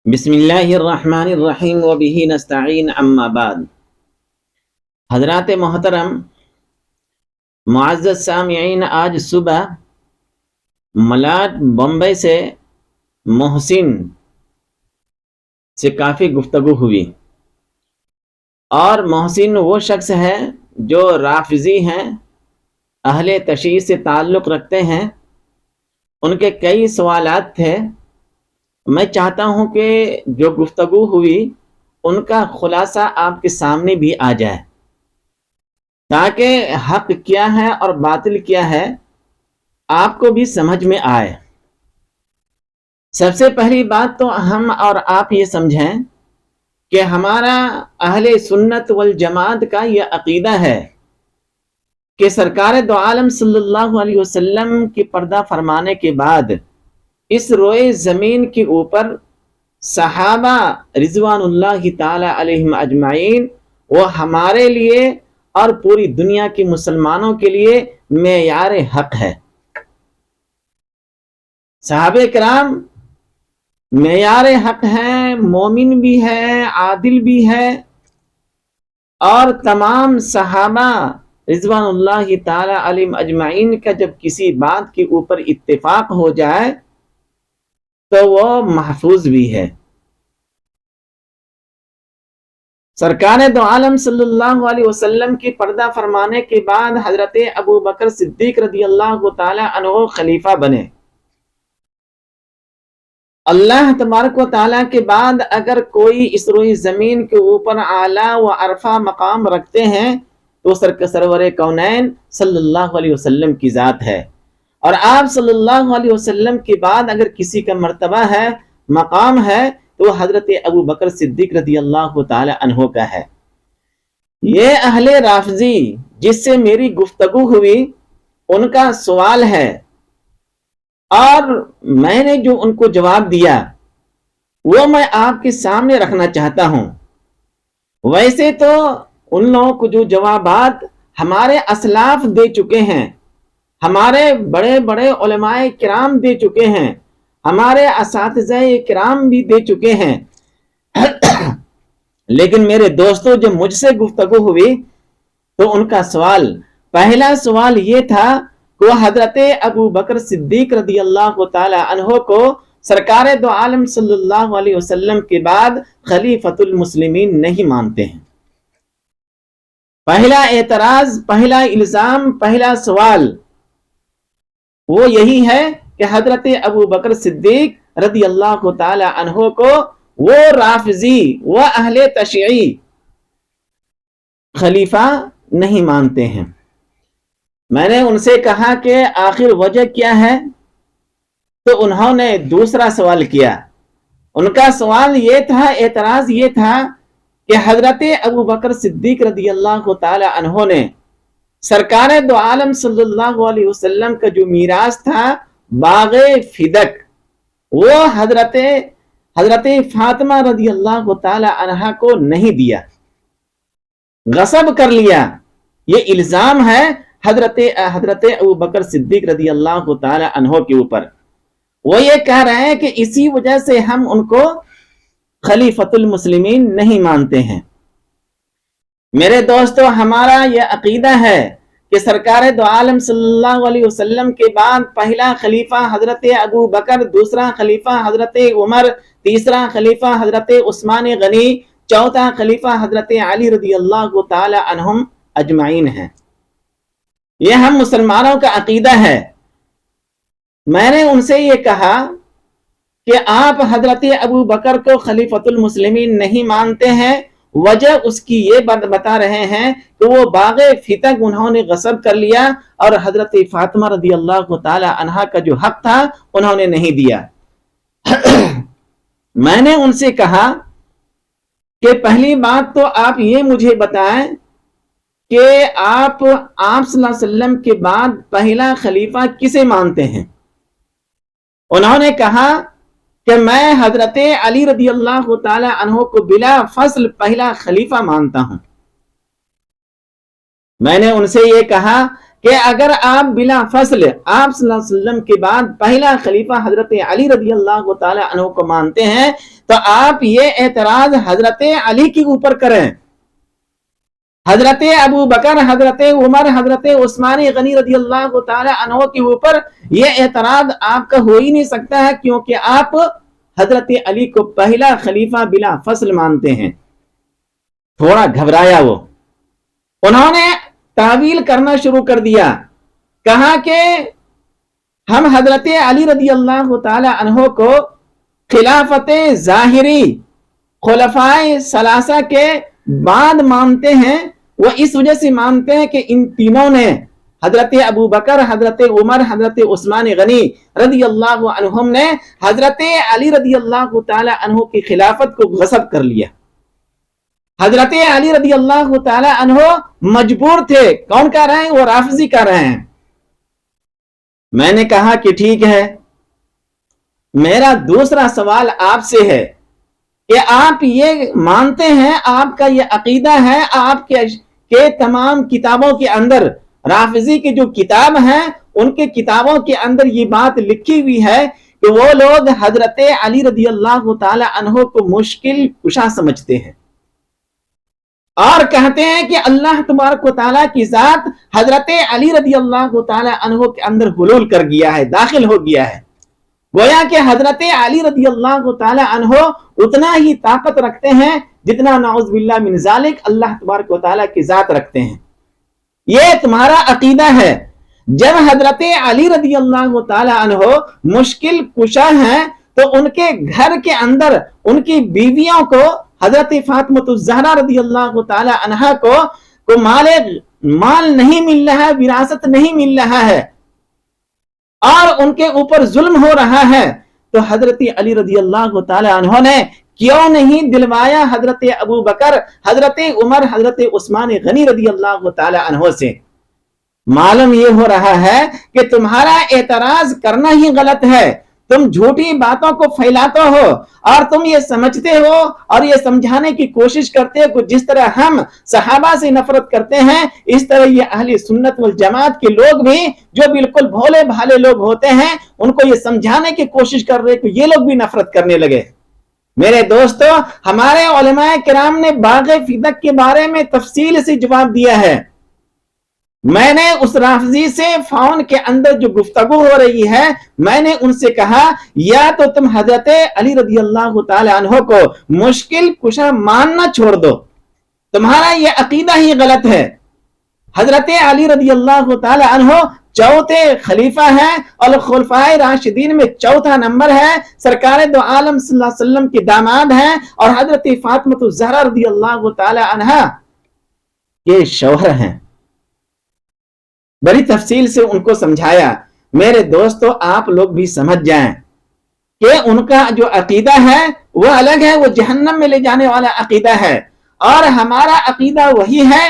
بسم اللہ الرحمن الرحیم وبہ نستعین اما بعد۔ حضرات محترم معزز سامعین، آج صبح ملاٹ بمبئی سے محسن سے کافی گفتگو ہوئی، اور محسن وہ شخص ہے جو رافضی ہیں، اہل تشیع سے تعلق رکھتے ہیں۔ ان کے کئی سوالات تھے، میں چاہتا ہوں کہ جو گفتگو ہوئی ان کا خلاصہ آپ کے سامنے بھی آ جائے، تاکہ حق کیا ہے اور باطل کیا ہے آپ کو بھی سمجھ میں آئے۔ سب سے پہلی بات تو ہم اور آپ یہ سمجھیں کہ ہمارا اہل سنت والجماعت کا یہ عقیدہ ہے کہ سرکار دو عالم صلی اللہ علیہ وسلم کی پردہ فرمانے کے بعد اس روئے زمین کے اوپر صحابہ رضوان اللہ تعالی علیہم اجمعین وہ ہمارے لیے اور پوری دنیا کے مسلمانوں کے لیے معیار حق ہے۔ صحابہ کرام معیار حق ہیں، مومن بھی ہے، عادل بھی ہے، اور تمام صحابہ رضوان اللہ تعالی علیہم اجمعین کا جب کسی بات کے اوپر اتفاق ہو جائے تو وہ محفوظ بھی ہے۔ سرکار دو عالم صلی اللہ علیہ وسلم کی پردہ فرمانے کے بعد حضرت ابو بکر صدیق رضی اللہ تعالی عنہ خلیفہ بنے۔ اللہ تبارک و تعالیٰ کے بعد اگر کوئی اس روئی زمین کے اوپر اعلیٰ و عرفہ مقام رکھتے ہیں تو سرور کونین صلی اللہ علیہ وسلم کی ذات ہے، اور آپ صلی اللہ علیہ وسلم کے بعد اگر کسی کا مرتبہ ہے، مقام ہے، تو حضرت ابو بکر صدیق رضی اللہ تعالی عنہ کا ہے۔ یہ اہل رافضی جس سے میری گفتگو ہوئی ان کا سوال ہے، اور میں نے جو ان کو جواب دیا وہ میں آپ کے سامنے رکھنا چاہتا ہوں۔ ویسے تو ان لوگوں کو جو جوابات ہمارے اسلاف دے چکے ہیں، ہمارے بڑے بڑے علماء کرام دے چکے ہیں، ہمارے اساتذہ کرام بھی دے چکے ہیں، لیکن میرے دوستوں جب مجھ سے گفتگو ہوئی تو ان کا پہلا سوال یہ تھا کہ وہ حضرت ابو بکر صدیق رضی اللہ تعالی عنہ کو سرکار دو عالم صلی اللہ علیہ وسلم کے بعد خلیفۃ المسلمین نہیں مانتے ہیں۔ پہلا اعتراض، پہلا الزام، پہلا سوال وہ یہی ہے کہ حضرت ابو بکر صدیق رضی اللہ تعالی عنہ کو وہ رافضی، وہ اہل تشیعی خلیفہ نہیں مانتے ہیں۔ میں نے ان سے کہا کہ آخر وجہ کیا ہے، تو انہوں نے دوسرا سوال کیا۔ ان کا سوال یہ تھا، اعتراض یہ تھا کہ حضرت ابو بکر صدیق رضی اللہ تعالی عنہ نے سرکار دو عالم صلی اللہ علیہ وسلم کا جو میراث تھا باغ فدق، وہ حضرت فاطمہ رضی اللہ تعالی عنہ کو نہیں دیا، غصب کر لیا۔ یہ الزام ہے حضرت ابو بکر صدیق رضی اللہ تعالی عنہ کے اوپر۔ وہ یہ کہہ رہے ہیں کہ اسی وجہ سے ہم ان کو خلیفۃ المسلمین نہیں مانتے ہیں۔ میرے دوستو، ہمارا یہ عقیدہ ہے کہ سرکار دو عالم صلی اللہ علیہ وسلم کے بعد پہلا خلیفہ حضرت ابو بکر، دوسرا خلیفہ حضرت عمر، تیسرا خلیفہ حضرت عثمان غنی، چوتھا خلیفہ حضرت علی رضی اللہ تعالی عنہم اجمعین ہیں۔ یہ ہم مسلمانوں کا عقیدہ ہے۔ میں نے ان سے یہ کہا کہ آپ حضرت ابو بکر کو خلیفۃ المسلمین نہیں مانتے ہیں، وجہ اس کی یہ بات بتا رہے ہیں کہ وہ باغ فتق انہوں نے غصب کر لیا، اور حضرت فاطمہ رضی اللہ تعالی عنہا کا جو حق تھا انہوں نے نہیں دیا۔ میں نے ان سے کہا کہ پہلی بات تو آپ یہ مجھے بتائیں کہ آپ صلی اللہ علیہ وسلم کے بعد پہلا خلیفہ کسے مانتے ہیں؟ انہوں نے کہا کہ میں حضرت علی رضی اللہ تعالی عنہ کو بلا فصل پہلا خلیفہ مانتا ہوں۔ میں نے ان سے یہ کہا کہ اگر آپ بلا فصل آپ صلی اللہ علیہ وسلم کے بعد پہلا خلیفہ حضرت علی رضی اللہ تعالی عنہ کو مانتے ہیں تو آپ یہ اعتراض حضرت علی کے اوپر کریں، حضرت ابو بکر، حضرت عمر، حضرت عثمان غنی رضی اللہ تعالی عنہ کے اوپر یہ اعتراض آپ کا ہو ہی نہیں سکتا ہے، کیونکہ آپ حضرت علی کو پہلا خلیفہ بلا فصل مانتے ہیں۔ تھوڑا گھبرایا وہ، انہوں نے تعویل کرنا شروع کر دیا، کہا کہ ہم حضرت علی رضی اللہ تعالی عنہ کو خلافت ظاہری خلفائے ثلاثہ کے بعد مانتے ہیں، وہ اس وجہ سے مانتے ہیں کہ ان تینوں نے حضرت ابو بکر، حضرت عمر، حضرت عثمان غنی رضی اللہ عنہم نے حضرت علی رضی اللہ تعالی عنہ کی خلافت کو غصب کر لیا۔ حضرت علی رضی اللہ تعالی عنہ مجبور تھے، کون کہہ رہے ہیں؟ وہ رافضی کہہ رہے ہیں۔ میں نے کہا کہ ٹھیک ہے، میرا دوسرا سوال آپ سے ہے کہ آپ یہ مانتے ہیں، آپ کا یہ عقیدہ ہے، آپ کے تمام کتابوں کے اندر، رافضی کی جو کتاب ہیں ان کے کتابوں کے اندر یہ بات لکھی ہوئی ہے کہ وہ لوگ حضرت علی رضی اللہ تعالی عنہ کو مشکل کشا سمجھتے ہیں اور کہتے ہیں کہ اللہ تبارک و تعالیٰ کی ذات حضرت علی رضی اللہ تعالی عنہ کے اندر حلول کر گیا ہے، داخل ہو گیا ہے، گویا کہ حضرت علی رضی اللہ تعالی عنہ اتنا ہی طاقت رکھتے ہیں جتنا نعوذ باللہ من ذالک اللہ تبارک و تعالیٰ کی ذات رکھتے ہیں۔ یہ تمہارا عقیدہ ہے۔ جب حضرت علی رضی اللہ تعالی عنہ مشکل کشا ہیں تو ان کے گھر کے اندر ان کی بیویوں کو، حضرت فاطمہ الزہرا رضی اللہ تعالی عنہا کو مال نہیں مل رہا ہے، وراثت نہیں مل رہا ہے اور ان کے اوپر ظلم ہو رہا ہے، تو حضرت علی رضی اللہ تعالی عنہ نے کیوں نہیں دلوایا حضرت ابو بکر، حضرت عمر، حضرت عثمان غنی رضی اللہ تعالی عنہ سے؟ معلوم یہ ہو رہا ہے کہ تمہارا اعتراض کرنا ہی غلط ہے، تم جھوٹی باتوں کو پھیلاتے ہو اور تم یہ سمجھتے ہو اور یہ سمجھانے کی کوشش کرتے ہو کہ جس طرح ہم صحابہ سے نفرت کرتے ہیں اس طرح یہ اہل سنت والجماعت کے لوگ بھی جو بالکل بھولے بھالے لوگ ہوتے ہیں ان کو یہ سمجھانے کی کوشش کر رہے کہ یہ لوگ بھی نفرت کرنے لگے۔ میرے دوستو، ہمارے علماء کرام نے باغ فدق کے بارے میں تفصیل سے جواب دیا ہے۔ میں نے اس رافضی سے فون کے اندر جو گفتگو ہو رہی ہے، میں نے ان سے کہا یا تو تم حضرت علی رضی اللہ تعالی عنہ کو مشکل کشا ماننا چھوڑ دو، تمہارا یہ عقیدہ ہی غلط ہے۔ حضرت علی رضی اللہ تعالی عنہ چوتھے خلیفہ ہیں اور خلفائے راشدین میں چوتھا نمبر ہے، سرکار دو عالم صلی اللہ علیہ وسلم کے داماد ہیں اور حضرت فاطمہ الزہرا رضی اللہ تعالی عنہا کے شوہر ہیں۔ بڑی تفصیل سے ان کو سمجھایا۔ میرے دوستو، آپ لوگ بھی سمجھ جائیں کہ ان کا جو عقیدہ ہے وہ الگ ہے، وہ جہنم میں لے جانے والا عقیدہ ہے، اور ہمارا عقیدہ وہی ہے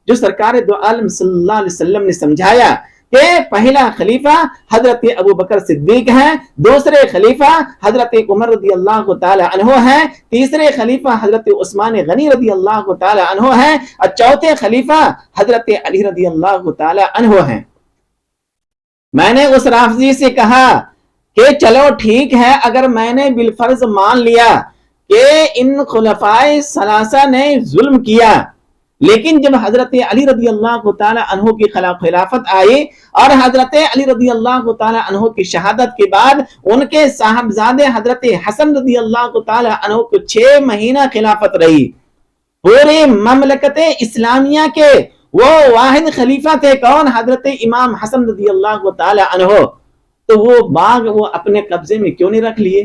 جو سرکار دو عالم صلی اللہ علیہ وسلم نے سمجھایا کہ پہلا خلیفہ حضرت ابو بکر صدیق ہیں، دوسرے خلیفہ حضرت عمر رضی اللہ تعالی عنہ ہیں، تیسرے خلیفہ حضرت عثمان غنی رضی اللہ تعالی عنہ ہیں، اور چوتھے خلیفہ حضرت علی رضی اللہ تعالی عنہ ہیں۔ میں نے اس رافضی سے کہا کہ چلو ٹھیک ہے، اگر میں نے بالفرض مان لیا کہ ان خلفائے ثلاثہ نے ظلم کیا، لیکن جب حضرت علی رضی اللہ تعالی عنہ کی خلافت آئی اور حضرت علی رضی اللہ تعالی عنہ کی شہادت کے بعد ان کے صاحبزادے حضرت حسن رضی اللہ تعالی عنہ کو 6 مہینہ خلافت رہی، پوری مملکت اسلامیہ کے وہ واحد خلیفہ تھے، کون؟ حضرت امام حسن رضی اللہ تعالی عنہ، تو وہ باغ وہ اپنے قبضے میں کیوں نہیں رکھ لیے؟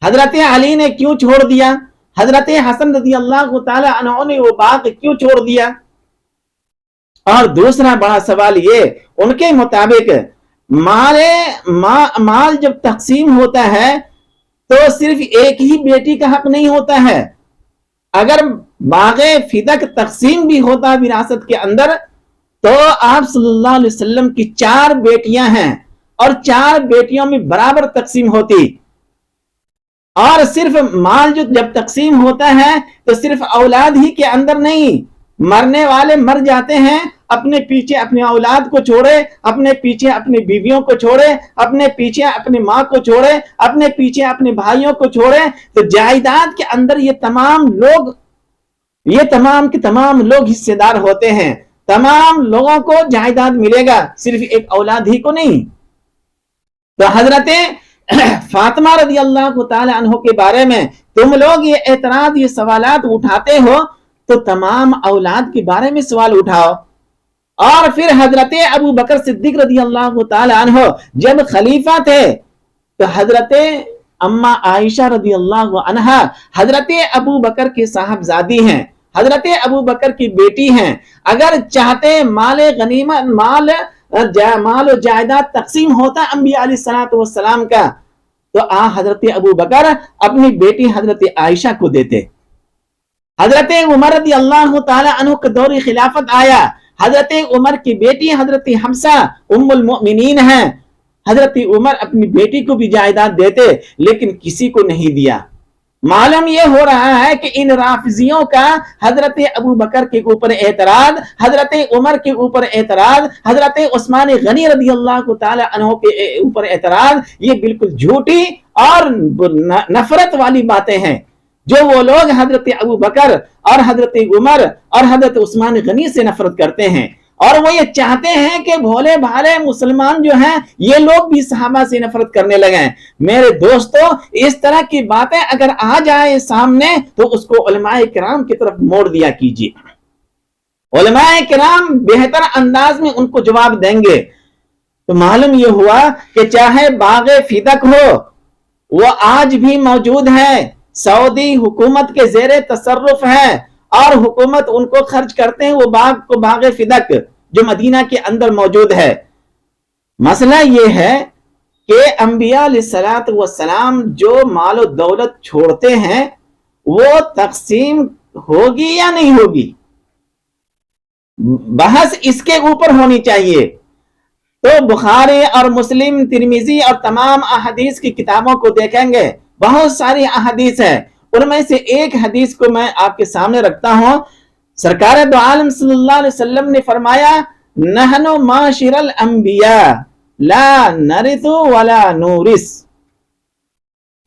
حضرت علی نے کیوں چھوڑ دیا؟ حضرت حسن رضی اللہ تعالی عنہ نے وہ باغ کیوں چھوڑ دیا؟ اور دوسرا بڑا سوال یہ، ان کے مطابق مال جب تقسیم ہوتا ہے تو صرف ایک ہی بیٹی کا حق نہیں ہوتا ہے، اگر باغ فدق تقسیم بھی ہوتا وراثت کے اندر تو آپ صلی اللہ علیہ وسلم کی 4 بیٹیاں ہیں اور 4 بیٹیوں میں برابر تقسیم ہوتی، اور صرف مال جو جب تقسیم ہوتا ہے تو صرف اولاد ہی کے اندر نہیں مرنے والے مر جاتے ہیں، اپنے پیچھے اپنے اولاد کو چھوڑے، اپنے پیچھے اپنی بیویوں کو چھوڑے، اپنے پیچھے اپنی ماں کو چھوڑے، اپنے پیچھے اپنے بھائیوں کو چھوڑے، تو جائیداد کے اندر یہ تمام کے تمام لوگ حصے دار ہوتے ہیں، تمام لوگوں کو جائیداد ملے گا، صرف ایک اولاد ہی کو نہیں۔ تو حضرت فاطمہ رضی اللہ تعالی عنہ کے بارے میں تم لوگ یہ اعتراض، یہ سوالات اٹھاتے ہو، تو تمام اولاد کے بارے میں سوال اٹھاؤ۔ اور پھر حضرت ابو بکر صدیق رضی اللہ تعالی عنہ جب خلیفہ تھے تو حضرت اما عائشہ رضی اللہ عنہا حضرت ابو بکر کی صاحبزادی ہیں، حضرت ابو بکر کی بیٹی ہیں، اگر چاہتے مال غنیمت، مال و جائیداد تقسیم ہوتا انبیاء علیہ السلام کا، تو حضرت ابو بکر اپنی بیٹی حضرت عائشہ کو دیتے۔ حضرت عمر رضی اللہ تعالی عنہ کا دور خلافت آیا، حضرت عمر کی بیٹی حضرت حفصہ ام المؤمنین ہیں، حضرت عمر اپنی بیٹی کو بھی جائیداد دیتے، لیکن کسی کو نہیں دیا۔ معلوم یہ ہو رہا ہے کہ ان رافضیوں کا حضرت ابو بکر کے اوپر اعتراض، حضرت عمر کے اوپر اعتراض، حضرت عثمان غنی رضی اللہ تعالی عنہ کے اوپر اعتراض، یہ بالکل جھوٹی اور نفرت والی باتیں ہیں، جو وہ لوگ حضرت ابو بکر اور حضرت عمر اور حضرت عثمان غنی سے نفرت کرتے ہیں، اور وہ یہ چاہتے ہیں کہ بھولے بھالے مسلمان جو ہیں یہ لوگ بھی صحابہ سے نفرت کرنے لگے۔ میرے دوستو، اس طرح کی باتیں اگر آ جائے سامنے تو اس کو علماء کرام کی طرف موڑ دیا کیجیے، علماء کرام بہتر انداز میں ان کو جواب دیں گے۔ تو معلوم یہ ہوا کہ چاہے باغ فدق ہو، وہ آج بھی موجود ہے، سعودی حکومت کے زیر تصرف ہے، اور حکومت ان کو خرچ کرتے ہیں وہ باغ فدق جو مدینہ کے اندر موجود ہے۔ مسئلہ یہ ہے کہ انبیاء علیہ السلام جو مال و دولت چھوڑتے ہیں وہ تقسیم ہوگی یا نہیں ہوگی، بحث اس کے اوپر ہونی چاہیے۔ تو بخاری اور مسلم، ترمذی اور تمام احادیث کی کتابوں کو دیکھیں گے، بہت ساری احادیث ہیں، ان میں سے ایک حدیث کو میں آپ کے سامنے رکھتا ہوں۔ سرکار دو عالم صلی اللہ علیہ وسلم نے فرمایا، نحن معاشر الانبیاء لا نرث ولا نورث۔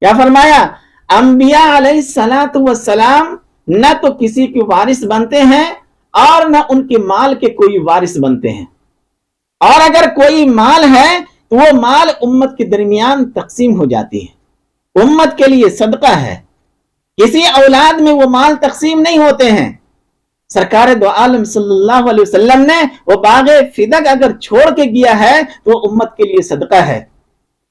کیا فرمایا؟ انبیاء علیہ السلام نہ تو کسی کے وارث بنتے ہیں اور نہ ان کے مال کے کوئی وارث بنتے ہیں، اور اگر کوئی مال ہے تو وہ مال امت کے درمیان تقسیم ہو جاتی ہے، امت کے لیے صدقہ ہے، کسی اولاد میں وہ مال تقسیم نہیں ہوتے ہیں۔ سرکار دو عالم صلی اللہ علیہ وسلم نے وہ باغ فدق اگر چھوڑ کے گیا ہے تو وہ امت کے لیے صدقہ ہے،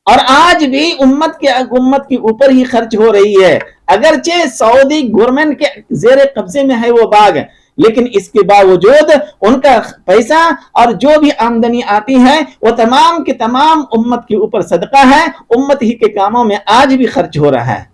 اور آج بھی امت کے اوپر ہی خرچ ہو رہی ہے، اگرچہ سعودی گورنمنٹ کے زیر قبضے میں ہے وہ باغ، لیکن اس کے باوجود ان کا پیسہ اور جو بھی آمدنی آتی ہے وہ تمام کے تمام امت کے اوپر صدقہ ہے، امت ہی کے کاموں میں آج بھی خرچ ہو رہا ہے۔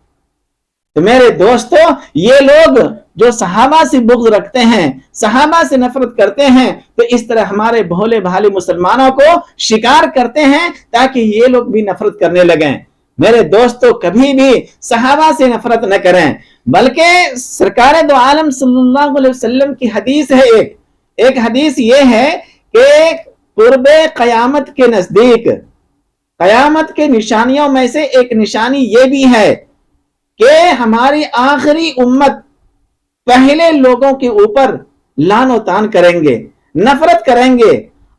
تو میرے دوستو، یہ لوگ جو صحابہ سے بغض رکھتے ہیں، صحابہ سے نفرت کرتے ہیں، تو اس طرح ہمارے بھولے بھالے مسلمانوں کو شکار کرتے ہیں تاکہ یہ لوگ بھی نفرت کرنے لگیں۔ میرے دوستو، کبھی بھی صحابہ سے نفرت نہ کریں، بلکہ سرکار دو عالم صلی اللہ علیہ وسلم کی حدیث ہے، ایک حدیث یہ ہے کہ قرب قیامت کے نزدیک قیامت کے نشانیوں میں سے ایک نشانی یہ بھی ہے کہ ہماری آخری امت پہلے لوگوں کے اوپر لعن و طعن کریں گے، نفرت کریں گے،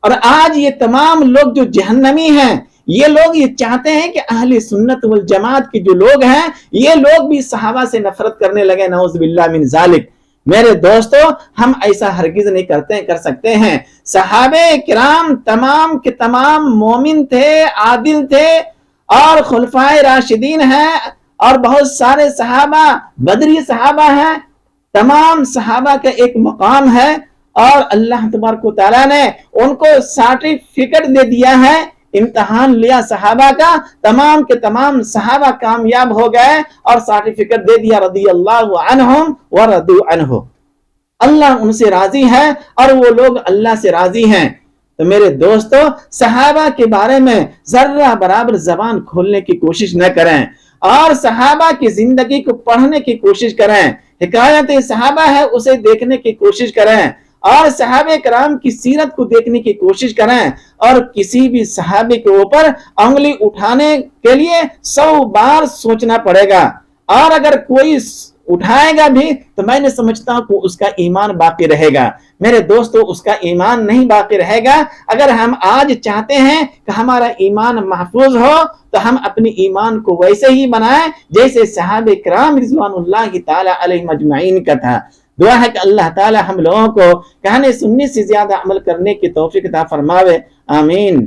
اور آج یہ تمام لوگ جو جہنمی ہیں، یہ لوگ یہ چاہتے ہیں کہ اہل سنت والجماعت کے جو لوگ ہیں یہ لوگ بھی صحابہ سے نفرت کرنے لگے، نعوذ باللہ من ذالک۔ میرے دوستو، ہم ایسا ہرگز نہیں کر سکتے ہیں۔ صحابہ کرام تمام کے تمام مومن تھے، عادل تھے، اور خلفائے راشدین ہیں، اور بہت سارے صحابہ بدری صحابہ ہیں، تمام صحابہ کا ایک مقام ہے، اور اللہ تبارک و تعالیٰ نے ان کو سرٹیفکیٹ دے دیا ہے، امتحان لیا صحابہ کا، تمام کے تمام صحابہ کامیاب ہو گئے اور سرٹیفکیٹ دے دیا، رضی اللہ عنہم ورضوا عنہ، اللہ ان سے راضی ہے اور وہ لوگ اللہ سے راضی ہیں۔ تو میرے دوستو، صحابہ کے بارے میں ذرہ برابر زبان کھولنے کی کوشش نہ کریں، اور صحابہ کی زندگی کو پڑھنے کی کوشش کریں، حکایت صحابہ ہے اسے دیکھنے کی کوشش کریں، اور صحابہ کرام کی سیرت کو دیکھنے کی کوشش کریں، اور کسی بھی صحابی کے اوپر انگلی اٹھانے کے لیے 100 بار سوچنا پڑے گا، اور اگر کوئی اٹھائے گا بھی تو میں نے سمجھتا ہوں کہ اس کا ایمان باقی رہے گا۔ میرے دوستو، اس کا ایمان نہیں باقی رہے گا۔ اگر ہم آج چاہتے ہیں کہ ہمارا ایمان محفوظ ہو تو ہم اپنی ایمان کو ویسے ہی بنائیں جیسے صحابہ کرام رضوان اللہ تعالی علیہم اجمعین کا تھا۔ دعا ہے کہ اللہ تعالی ہم لوگوں کو کہنے سننے سے زیادہ عمل کرنے کی توفیق عطا فرماوے، آمین۔